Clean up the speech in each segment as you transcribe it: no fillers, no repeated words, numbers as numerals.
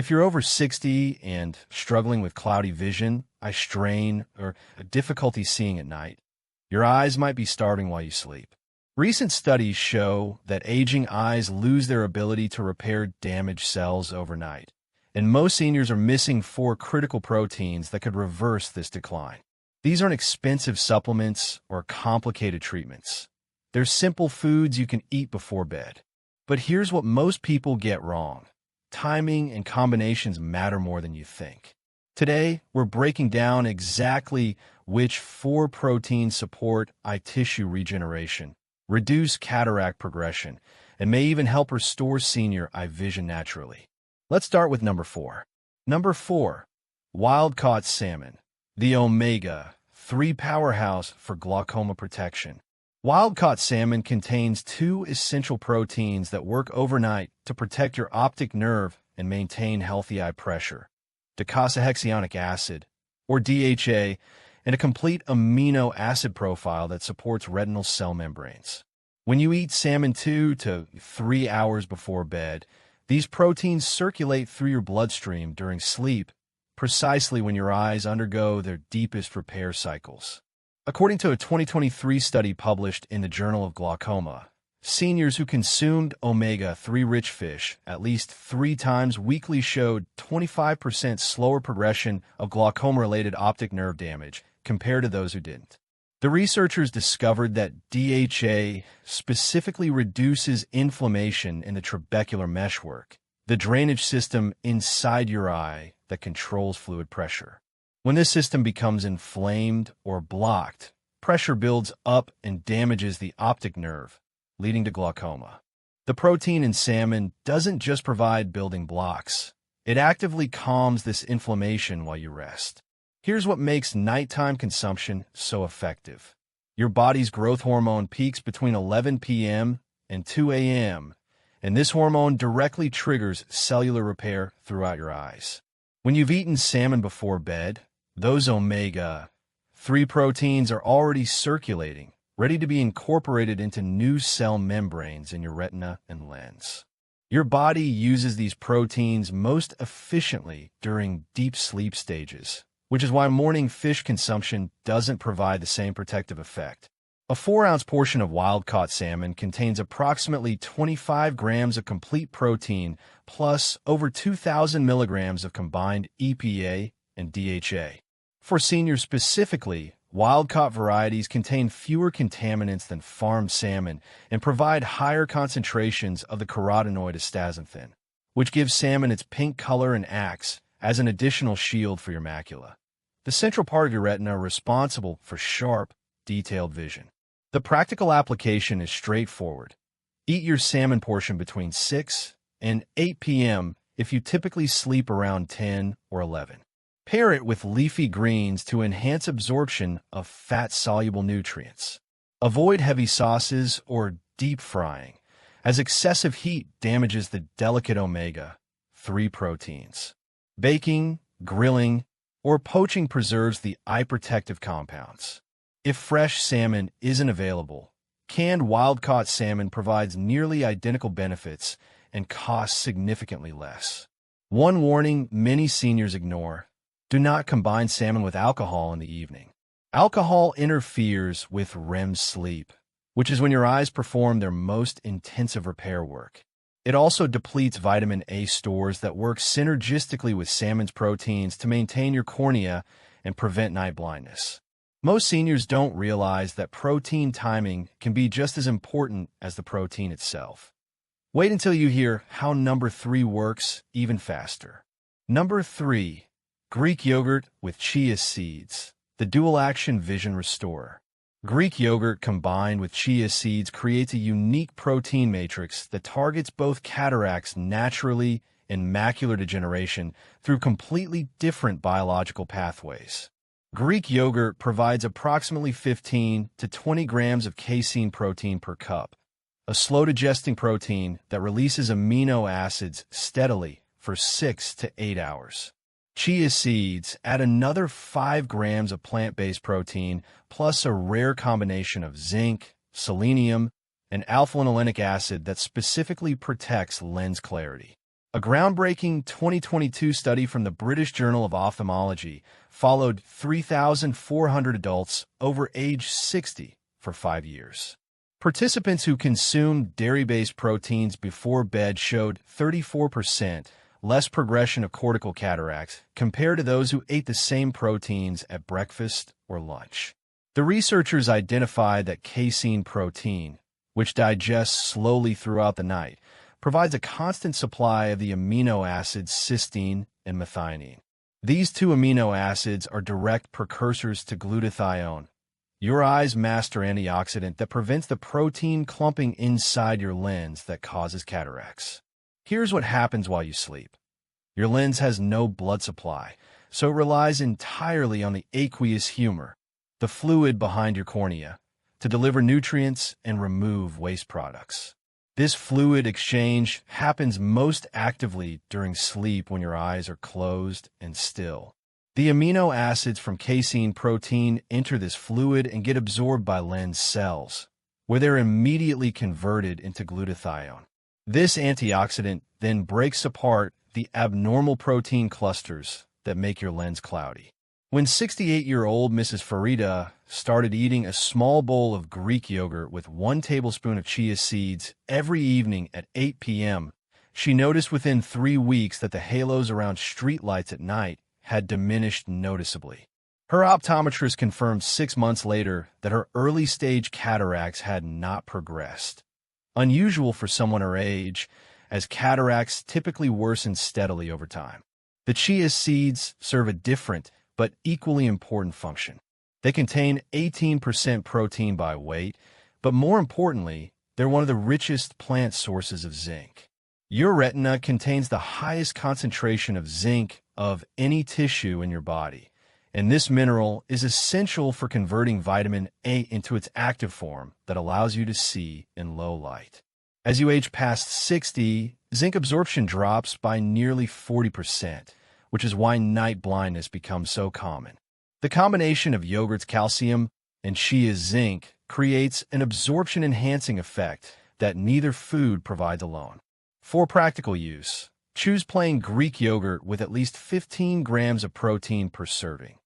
If you're over 60 and struggling with cloudy vision, eye strain, or a difficulty seeing at night, your eyes might be starving while you sleep. Recent studies show that aging eyes lose their ability to repair damaged cells overnight, and most seniors are missing 4 critical proteins that could reverse this decline. These aren't expensive supplements or complicated treatments. They're simple foods you can eat before bed. But here's what most people get wrong. Timing and combinations matter more than you think. Today, we're breaking down exactly which 4 proteins support eye tissue regeneration, reduce cataract progression, and may even help restore senior eye vision naturally. Let's start with number 4. Number 4, wild-caught salmon, the omega-3 powerhouse for glaucoma protection. Wild-caught salmon contains 2 essential proteins that work overnight to protect your optic nerve and maintain healthy eye pressure: docosahexaenoic acid, or DHA, and a complete amino acid profile that supports retinal cell membranes. When you eat salmon 2 to 3 hours before bed, these proteins circulate through your bloodstream during sleep, precisely when your eyes undergo their deepest repair cycles. According to a 2023 study published in the Journal of Glaucoma, seniors who consumed omega-3 rich fish at least 3 times weekly showed 25% slower progression of glaucoma-related optic nerve damage compared to those who didn't. The researchers discovered that DHA specifically reduces inflammation in the trabecular meshwork, the drainage system inside your eye that controls fluid pressure. When this system becomes inflamed or blocked, pressure builds up and damages the optic nerve, leading to glaucoma. The protein in salmon doesn't just provide building blocks. It actively calms this inflammation while you rest. Here's what makes nighttime consumption so effective. Your body's growth hormone peaks between 11 p.m. and 2 a.m., and this hormone directly triggers cellular repair throughout your eyes. When you've eaten salmon before bed, those omega-3 proteins are already circulating, ready to be incorporated into new cell membranes in your retina and lens. Your body uses these proteins most efficiently during deep sleep stages, which is why morning fish consumption doesn't provide the same protective effect. A 4-ounce portion of wild-caught salmon contains approximately 25 grams of complete protein plus over 2,000 milligrams of combined EPA and DHA. For seniors specifically, wild-caught varieties contain fewer contaminants than farmed salmon and provide higher concentrations of the carotenoid astaxanthin, which gives salmon its pink color and acts as an additional shield for your macula, the central part of your retina responsible for sharp, detailed vision. The practical application is straightforward. Eat your salmon portion between 6 and 8 p.m. if you typically sleep around 10 or 11. Pair it with leafy greens to enhance absorption of fat-soluble nutrients. Avoid heavy sauces or deep frying, as excessive heat damages the delicate omega-3 proteins. Baking, grilling, or poaching preserves the eye protective compounds. If fresh salmon isn't available, canned wild-caught salmon provides nearly identical benefits and costs significantly less. One warning many seniors ignore: do not combine salmon with alcohol in the evening. Alcohol interferes with REM sleep, which is when your eyes perform their most intensive repair work. It also depletes vitamin A stores that work synergistically with salmon's proteins to maintain your cornea and prevent night blindness. Most seniors don't realize that protein timing can be just as important as the protein itself. Wait until you hear how number 3 works even faster. Number 3, Greek yogurt with chia seeds, the dual-action vision restorer. Greek yogurt combined with chia seeds creates a unique protein matrix that targets both cataracts naturally and macular degeneration through completely different biological pathways. Greek yogurt provides approximately 15 to 20 grams of casein protein per cup, a slow-digesting protein that releases amino acids steadily for 6 to 8 hours. Chia seeds add another 5 grams of plant-based protein plus a rare combination of zinc, selenium, and alpha-linolenic acid that specifically protects lens clarity. A groundbreaking 2022 study from the British Journal of Ophthalmology followed 3,400 adults over age 60 for 5 years. Participants who consumed dairy-based proteins before bed showed 34% less progression of cortical cataracts compared to those who ate the same proteins at breakfast or lunch. The researchers identified that casein protein, which digests slowly throughout the night, provides a constant supply of the amino acids cysteine and methionine. These two amino acids are direct precursors to glutathione, your eye's master antioxidant that prevents the protein clumping inside your lens that causes cataracts. Here's what happens while you sleep. Your lens has no blood supply, so it relies entirely on the aqueous humor, the fluid behind your cornea, to deliver nutrients and remove waste products. This fluid exchange happens most actively during sleep when your eyes are closed and still. The amino acids from casein protein enter this fluid and get absorbed by lens cells, where they're immediately converted into glutathione. This antioxidant then breaks apart the abnormal protein clusters that make your lens cloudy. When 68-year-old Mrs. Farida started eating a small bowl of Greek yogurt with 1 tablespoon of chia seeds every evening at 8 p.m., she noticed within 3 weeks that the halos around streetlights at night had diminished noticeably. Her optometrist confirmed 6 months later that her early-stage cataracts had not progressed. Unusual for someone her age, as cataracts typically worsen steadily over time. The chia seeds serve a different but equally important function. They contain 18% protein by weight, but more importantly, they're one of the richest plant sources of zinc. Your retina contains the highest concentration of zinc of any tissue in your body, and this mineral is essential for converting vitamin A into its active form that allows you to see in low light. As you age past 60, zinc absorption drops by nearly 40%, which is why night blindness becomes so common. The combination of yogurt's calcium and chia's zinc creates an absorption-enhancing effect that neither food provides alone. For practical use, choose plain Greek yogurt with at least 15 grams of protein per serving.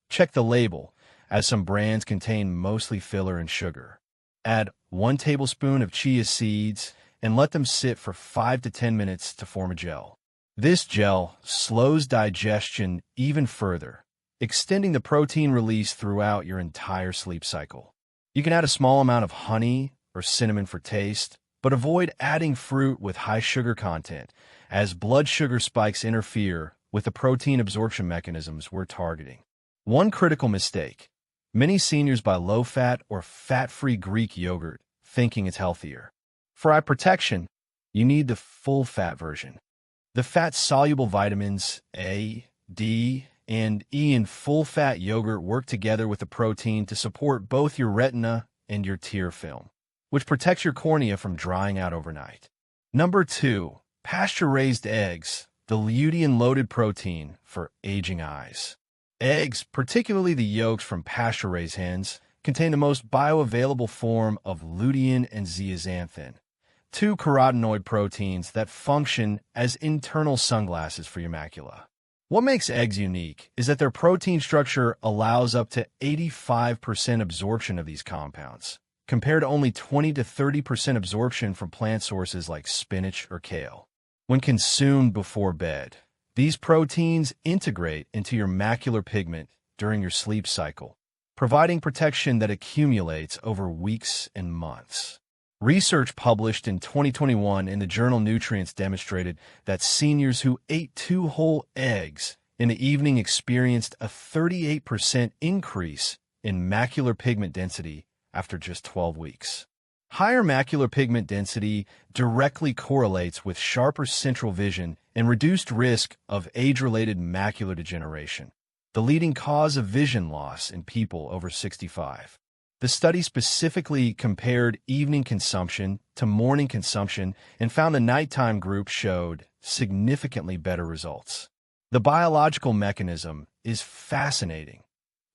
Check the label, as some brands contain mostly filler and sugar. Add 1 tablespoon of chia seeds and let them sit for 5 to 10 minutes to form a gel. This gel slows digestion even further, extending the protein release throughout your entire sleep cycle. You can add a small amount of honey or cinnamon for taste, but avoid adding fruit with high sugar content, as blood sugar spikes interfere with the protein absorption mechanisms we're targeting. One critical mistake: many seniors buy low-fat or fat-free Greek yogurt, thinking it's healthier. For eye protection, you need the full-fat version. The fat-soluble vitamins A, D, and E in full-fat yogurt work together with the protein to support both your retina and your tear film, which protects your cornea from drying out overnight. Number 2, pasture-raised eggs, the lutein-loaded protein for aging eyes. Eggs, particularly the yolks from pasture-raised hens, contain the most bioavailable form of lutein and zeaxanthin, 2 carotenoid proteins that function as internal sunglasses for your macula. What makes eggs unique is that their protein structure allows up to 85% absorption of these compounds, compared to only 20 to 30% absorption from plant sources like spinach or kale. When consumed before bed, these proteins integrate into your macular pigment during your sleep cycle, providing protection that accumulates over weeks and months. Research published in 2021 in the journal Nutrients demonstrated that seniors who ate 2 whole eggs in the evening experienced a 38% increase in macular pigment density after just 12 weeks. Higher macular pigment density directly correlates with sharper central vision and reduced risk of age-related macular degeneration, the leading cause of vision loss in people over 65. The study specifically compared evening consumption to morning consumption and found the nighttime group showed significantly better results. The biological mechanism is fascinating.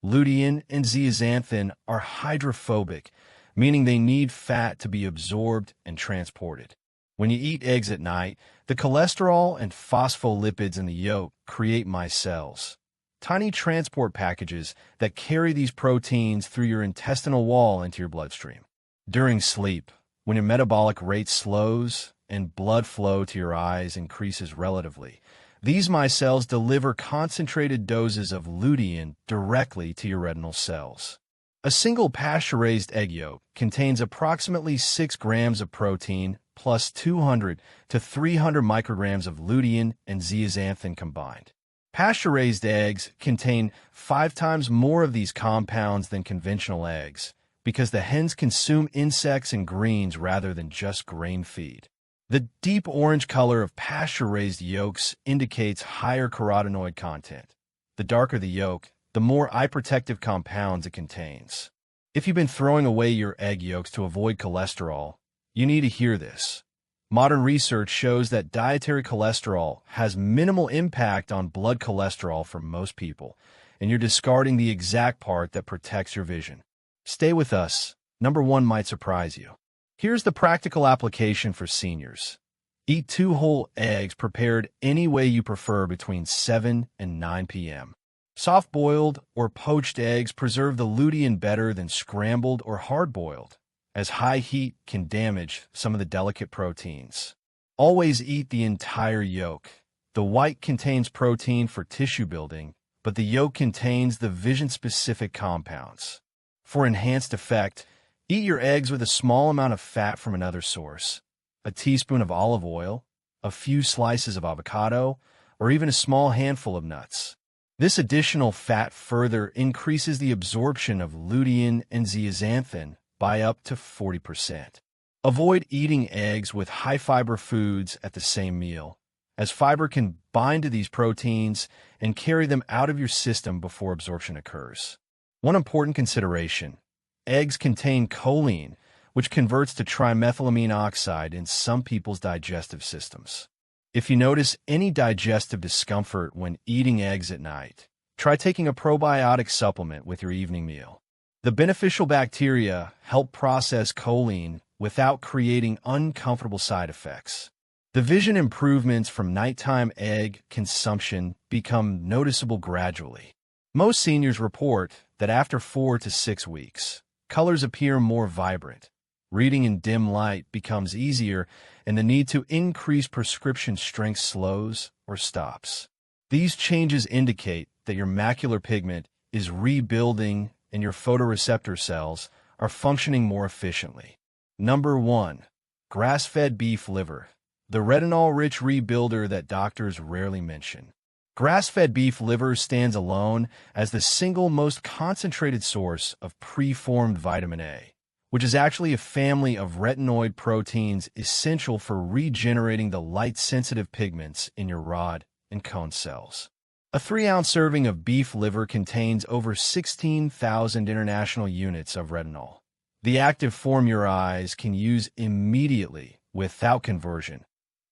Lutein and zeaxanthin are hydrophobic, meaning they need fat to be absorbed and transported. When you eat eggs at night, The cholesterol and phospholipids in the yolk create micelles, tiny transport packages that carry these proteins through your intestinal wall into your bloodstream. During sleep, when your metabolic rate slows and blood flow to your eyes increases relatively, these micelles deliver concentrated doses of lutein directly to your retinal cells. A single pasture-raised egg yolk contains approximately 6 grams of protein plus 200 to 300 micrograms of lutein and zeaxanthin combined. Pasture-raised eggs contain 5 times more of these compounds than conventional eggs because the hens consume insects and greens rather than just grain feed. The deep orange color of pasture-raised yolks indicates higher carotenoid content. The darker the yolk, the more eye protective compounds it contains. If you've been throwing away your egg yolks to avoid cholesterol, you need to hear this. Modern research shows that dietary cholesterol has minimal impact on blood cholesterol for most people, and you're discarding the exact part that protects your vision. Stay with us. Number 1 might surprise you. Here's the practical application for seniors. Eat 2 whole eggs prepared any way you prefer between 7 and 9 p.m. Soft-boiled or poached eggs preserve the lutein better than scrambled or hard-boiled, as high heat can damage some of the delicate proteins. Always eat the entire yolk. The white contains protein for tissue building, but the yolk contains the vision-specific compounds. For enhanced effect, eat your eggs with a small amount of fat from another source, a teaspoon of olive oil, a few slices of avocado, or even a small handful of nuts. This additional fat further increases the absorption of lutein and zeaxanthin by up to 40%. Avoid eating eggs with high-fiber foods at the same meal, as fiber can bind to these proteins and carry them out of your system before absorption occurs. One important consideration: eggs contain choline, which converts to trimethylamine oxide in some people's digestive systems. If you notice any digestive discomfort when eating eggs at night, try taking a probiotic supplement with your evening meal. The beneficial bacteria help process choline without creating uncomfortable side effects. The vision improvements from nighttime egg consumption become noticeable gradually. Most seniors report that after 4 to 6 weeks, colors appear more vibrant, reading in dim light becomes easier, and the need to increase prescription strength slows or stops. These changes indicate that your macular pigment is rebuilding and your photoreceptor cells are functioning more efficiently. Number 1. Grass-fed beef liver, the retinol-rich rebuilder that doctors rarely mention. Grass-fed beef liver stands alone as the single most concentrated source of preformed vitamin A, which is actually a family of retinoid proteins essential for regenerating the light-sensitive pigments in your rod and cone cells. A 3-ounce serving of beef liver contains over 16,000 international units of retinol, the active form your eyes can use immediately without conversion,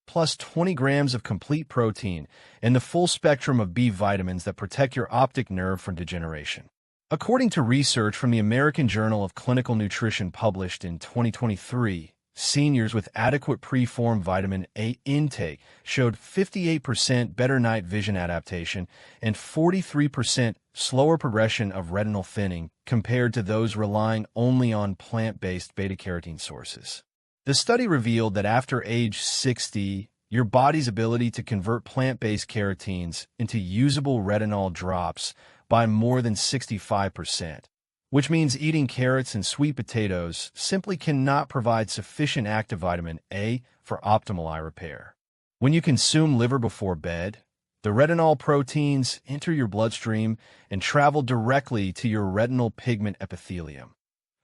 plus 20 grams of complete protein and the full spectrum of B vitamins that protect your optic nerve from degeneration. According to research from the American Journal of Clinical Nutrition published in 2023, seniors with adequate preformed vitamin A intake showed 58% better night vision adaptation and 43% slower progression of retinal thinning compared to those relying only on plant-based beta-carotene sources. The study revealed that after age 60, your body's ability to convert plant-based carotenes into usable retinol drops by more than 65%, which means eating carrots and sweet potatoes simply cannot provide sufficient active vitamin A for optimal eye repair. When you consume liver before bed, the retinol proteins enter your bloodstream and travel directly to your retinal pigment epithelium,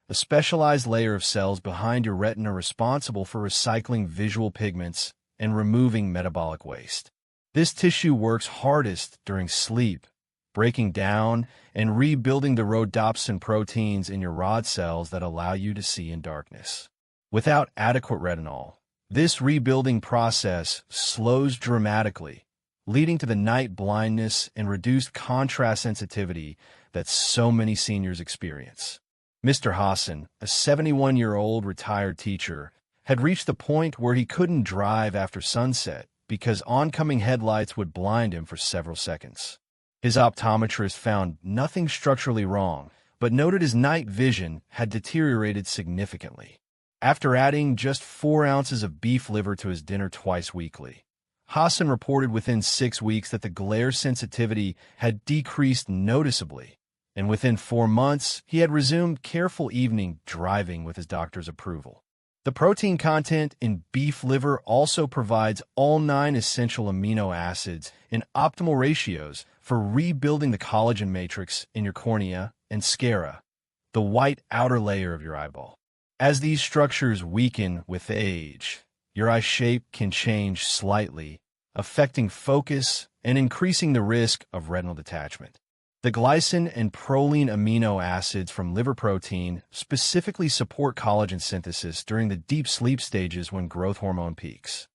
a specialized layer of cells behind your retina responsible for recycling visual pigments and removing metabolic waste. This tissue works hardest during sleep, breaking down and rebuilding the rhodopsin proteins in your rod cells that allow you to see in darkness. Without adequate retinol, this rebuilding process slows dramatically, leading to the night blindness and reduced contrast sensitivity that so many seniors experience. Mr. Hassan, a 71-year-old retired teacher, had reached the point where he couldn't drive after sunset because oncoming headlights would blind him for several seconds. His optometrist found nothing structurally wrong, but noted his night vision had deteriorated significantly. After adding just 4 ounces of beef liver to his dinner twice weekly, Hassan reported within 6 weeks that the glare sensitivity had decreased noticeably, and within 4 months, he had resumed careful evening driving with his doctor's approval. The protein content in beef liver also provides all 9 essential amino acids in optimal ratios for rebuilding the collagen matrix in your cornea and sclera, the white outer layer of your eyeball. As these structures weaken with age, your eye shape can change slightly, affecting focus and increasing the risk of retinal detachment. The glycine and proline amino acids from liver protein specifically support collagen synthesis during the deep sleep stages when growth hormone peaks.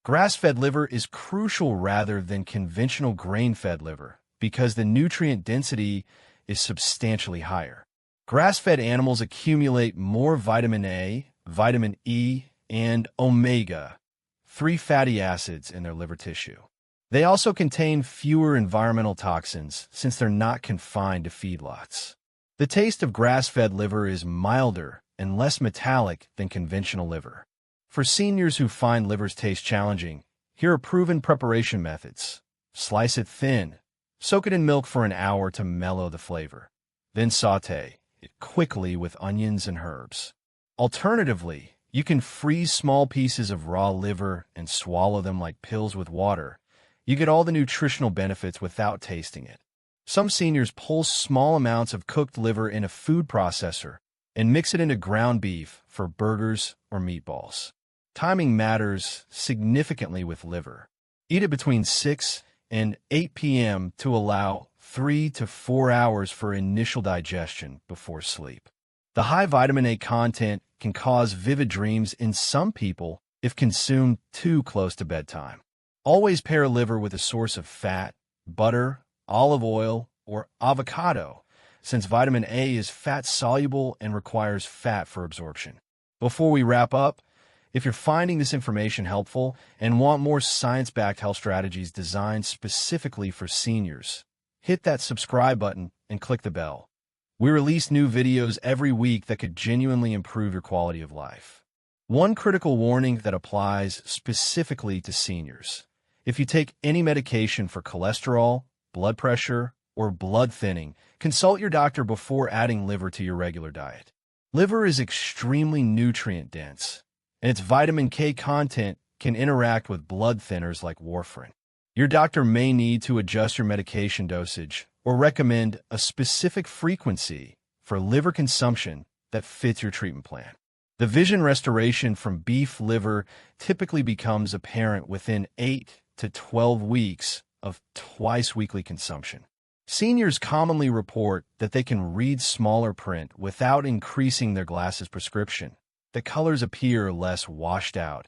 Grass-fed liver is crucial rather than conventional grain-fed liver because the nutrient density is substantially higher. Grass-fed animals accumulate more vitamin A, vitamin E, and omega-3 fatty acids in their liver tissue. They also contain fewer environmental toxins since they're not confined to feedlots. The taste of grass-fed liver is milder and less metallic than conventional liver. For seniors who find liver's taste challenging, here are proven preparation methods. Slice it thin. Soak it in milk for an hour to mellow the flavor. Then sauté it quickly with onions and herbs. Alternatively, you can freeze small pieces of raw liver and swallow them like pills with water. You get all the nutritional benefits without tasting it. Some seniors pull small amounts of cooked liver in a food processor and mix it into ground beef for burgers or meatballs. Timing matters significantly with liver. Eat it between 6 and 8 p.m. to allow 3 to 4 hours for initial digestion before sleep. The high vitamin A content can cause vivid dreams in some people if consumed too close to bedtime. Always pair liver with a source of fat, butter, olive oil, or avocado, since vitamin A is fat-soluble and requires fat for absorption. Before we wrap up, if you're finding this information helpful and want more science-backed health strategies designed specifically for seniors, hit that subscribe button and click the bell. We release new videos every week that could genuinely improve your quality of life. One critical warning that applies specifically to seniors. If you take any medication for cholesterol, blood pressure, or blood thinning, consult your doctor before adding liver to your regular diet. Liver is extremely nutrient-dense, and its vitamin K content can interact with blood thinners like warfarin. Your doctor may need to adjust your medication dosage or recommend a specific frequency for liver consumption that fits your treatment plan. The vision restoration from beef liver typically becomes apparent within 8 to 12 weeks of twice-weekly consumption. Seniors commonly report that they can read smaller print without increasing their glasses prescription. The colors appear less washed out,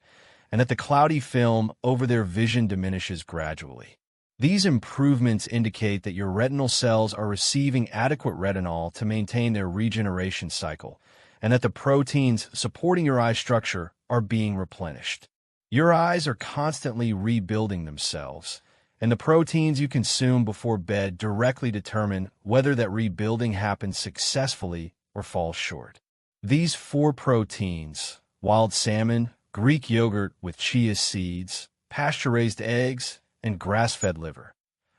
and that the cloudy film over their vision diminishes gradually. These improvements indicate that your retinal cells are receiving adequate retinol to maintain their regeneration cycle, and that the proteins supporting your eye structure are being replenished. Your eyes are constantly rebuilding themselves, and the proteins you consume before bed directly determine whether that rebuilding happens successfully or falls short. These 4 proteins, wild salmon, Greek yogurt with chia seeds, pasture-raised eggs, and grass-fed liver,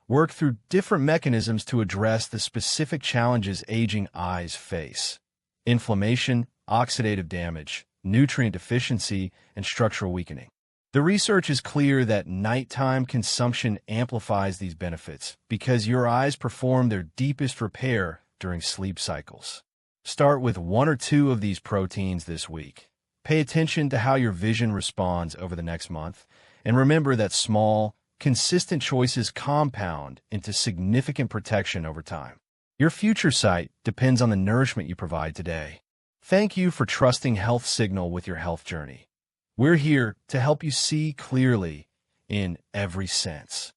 work through different mechanisms to address the specific challenges aging eyes face: inflammation, oxidative damage, nutrient deficiency, and structural weakening. The research is clear that nighttime consumption amplifies these benefits because your eyes perform their deepest repair during sleep cycles. Start with 1 or 2 of these proteins this week. Pay attention to how your vision responds over the next month, and remember that small, consistent choices compound into significant protection over time. Your future sight depends on the nourishment you provide today. Thank you for trusting Health Signal with your health journey. We're here to help you see clearly in every sense.